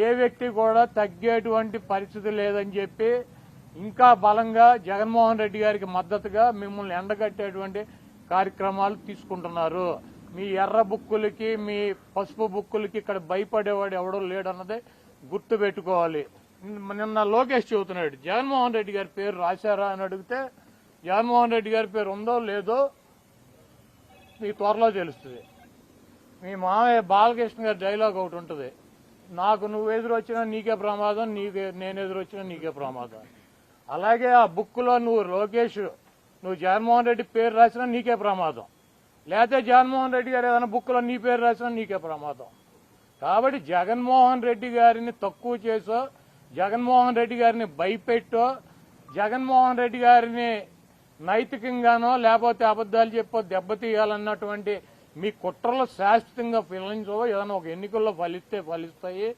ఏ వ్యక్తి కూడా తగ్గేటువంటి పరిస్థితి లేదని చెప్పి ఇంకా బలంగా జగన్మోహన్ రెడ్డి గారికి మద్దతుగా మిమ్మల్ని ఎండగట్టేటువంటి కార్యక్రమాలు తీసుకుంటున్నారు. మీ ఎర్ర బుక్కులకి మీ పసుపు బుక్కులకి ఇక్కడ భయపడేవాడు ఎవడో లేడన్నదే గుర్తు పెట్టుకోవాలి. నిన్న లోకేష్ చెబుతున్నాడు జగన్మోహన్ రెడ్డి గారి పేరు రాశారా అని అడిగితే జగన్మోహన్ రెడ్డి గారి పేరు ఉందో లేదో మీకు త్వరలో తెలుస్తుంది. మీ మామయ్య బాలకృష్ణ గారి డైలాగ్ ఒకటి ఉంటుంది, నాకు నువ్వు ఎదురొచ్చినా నీకే ప్రమాదం, నేను ఎదురొచ్చినా నీకే ప్రమాదం. అలాగే ఆ బుక్లో నువ్వు లోకేష్ నువ్వు జగన్మోహన్ రెడ్డి పేరు రాసినా నీకే ప్రమాదం, లేకపోతే జగన్మోహన్ రెడ్డి గారు ఏదైనా బుక్లో నీ పేరు రాసినా నీకే ప్రమాదం. కాబట్టి జగన్మోహన్ రెడ్డి గారిని తక్కువ చేసో, జగన్మోహన్ రెడ్డి గారిని భయపెట్టో, జగన్మోహన్ రెడ్డి గారిని నైతికంగానో లేకపోతే అబద్దాలు చెప్పో దెబ్బతీయాలన్నటువంటి మీ కుట్రలు శాశ్వతంగా ఫలించవో, ఏదైనా ఒక ఎన్నికల్లో ఫలిస్తాయి.